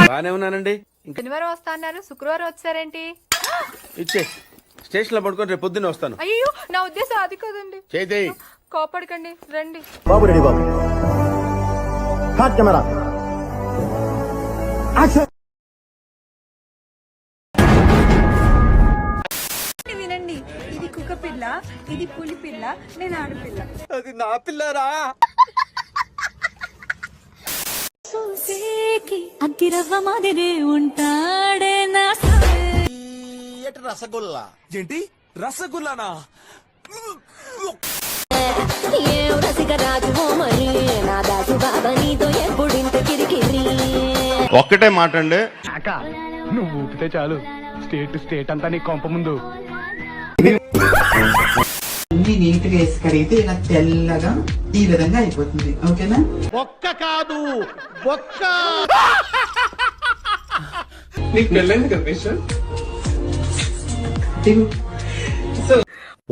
బానే ఉన్నానండి. శనివారం వస్తా అన్నారు, శుక్రవారం వచ్చారేంటి? ఇచ్చే స్టేషన్ లో పడుకొని రేపు పొద్దున్నే వస్తాను. అయ్యో నా ఉద్దేశం అది కాదండి. చేయి. కోపడకండి, రండి. బాబు రెడీ బాబు. హాట్ కెమెరా యాక్షన్. వినండి, ఇది కుక్క పిల్ల, ఇది పులి పిల్ల, నేను ఆడపిల్ల. అది నా పిల్లరా. అగ్గిరవ్వ మాదిరి ఉంటాడే నా రసగుల్లా. ఏంటి రసగుల్లానా? ఒక్కటే మాట అండి, నువ్వు ఊపితే చాలు స్టేట్ అంతా నీ కొంప ముందు. అన్ని నీట్ గా వేసి కడిగితే ఇలా తెల్లగా ఈ విధంగా అయిపోతుంది. ఓకేనా? బొక్క కాదు బొక్క. నీకు పెళ్ళైంది కదా పేషెంట్?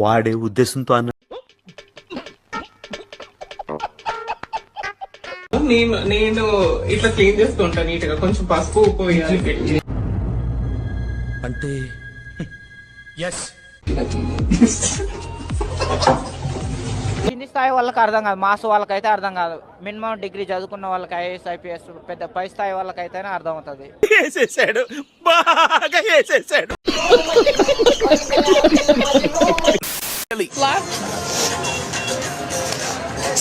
వాడే ఉద్దేశంతో అన్న. నేను ఇట్లా క్లీన్ చేస్తూ ఉంటా నీట్ గా, కొంచెం పసుపు ఉప్పు వేయాలి పెట్టి. అంటే ఎస్. కింది స్థాయి వాళ్ళకి అర్థం కాదు, మాస్ వాళ్ళకైతే అర్థం కాదు. మినిమం డిగ్రీ చదువుకున్న వాళ్ళకి ఐఏఎస్ ఐపీఎస్ పెద్ద పై స్థాయి వాళ్ళకైతేనే అర్థం అవుతుంది. వేసేసాడు, బాగా వేసేసాడు.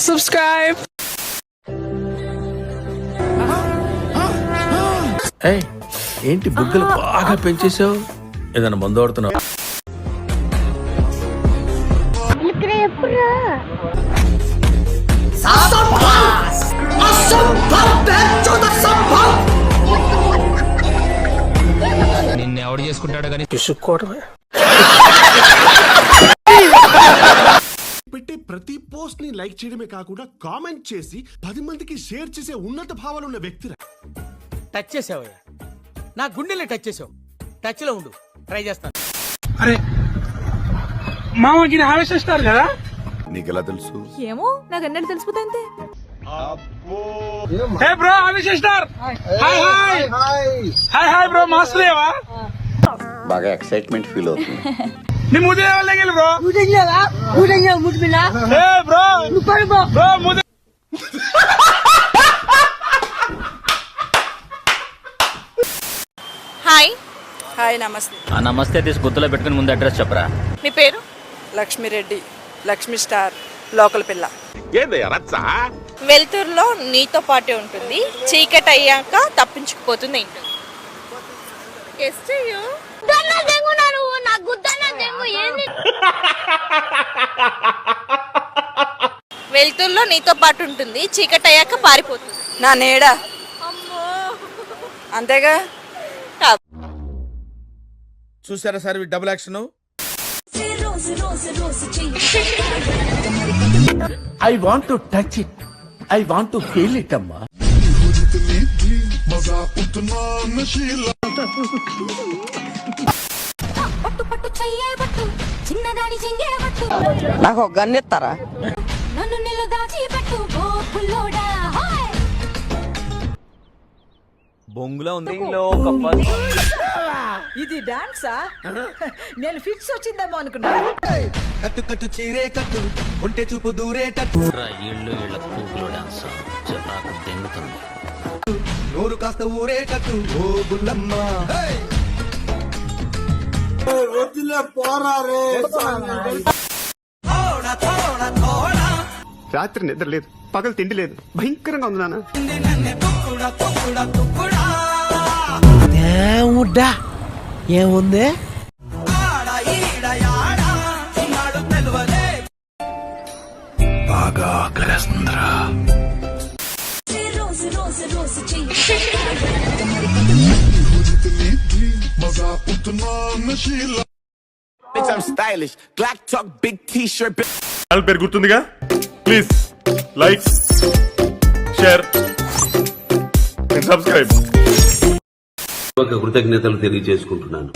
సబ్స్క్రైబ్. ఏంటి బుగ్గలు బాగా పెంచేసావు? ఏదైనా మందు ఆడుతున్నావు? నిన్ను ఎవడు చేసుకుంటాడో కానీ చూసుకోవడమే. పెట్టే ప్రతి పోస్ట్ ని లైక్ చేయడమే కాకుండా కామెంట్ చేసి 10 మందికి షేర్ చేసే ఉన్నత భావాలు ఉన్న వ్యక్తి. టచ్ చేసావయ్యా, నా గుండెలే టచ్ చేసావు. టచ్ లో ఉండు, ట్రై చేస్తాను. అరే మామకి ఆవేశిస్తారు కదా? నీకెలా తెలుసు? ఏమో నాకు అన్నట్టు తెలిసిపోతే అంతే. హే బ్రో ఆవేశిస్తారు. Hi hi hi hi bro, మాస్లేవా? బాగా ఎక్సైట్మెంట్ ఫీల్ అవుతుంది. నీ ముదే వాళ్ళకి బ్రో. హే బ్రో బ్రో ముదే. హాయ్ హాయ్, నమస్తే. నమస్తే తీసి గుర్తులో పెట్టుకుని ముందు అడ్రస్ చెప్పరా. మీ పేరు? లక్ష్మిరెడ్డి, లక్ష్మి స్టార్, లోకల్ పిల్ల. వెలుతురులో నీతో పాటే ఉంటుంది, చీకటి అయ్యాక తప్పించుకుపోతుంది. ఏంటి? వెలుతురులో నీతో పాటు ఉంటుంది, చీకటి అయ్యాక పారిపోతుంది. నా నీడ. అంతేగా. చూసారా sir double action? I want to touch it, I want to feel it అమ్మా. నాకు ఒక గన్ ఇస్తారా? బొంగులా ఉంది. ఇది డాన్సా? నేను ఫిక్స్ వచ్చిందేమో అనుకున్నా. కట్టు కట్టు చీరే కట్టు, ఉంటే చూపు దూరేటట్టు. నోరు కాస్త ఊరేటట్టు ఓ బుల్లమ్మ. రాత్రి నిద్ర లేదు, పగలు తిండి లేదు, భయంకరంగా ఉంది నాన్న. దేవుడా ఏముంది? బాగా ఆకలేస్తుందిరా. I'm stylish, black talk, big t-shirt. పేరు గుర్తుందిగా? Please like, share, subscribe. కృతజ్ఞతలు తెలియజేసుకుంటున్నాను.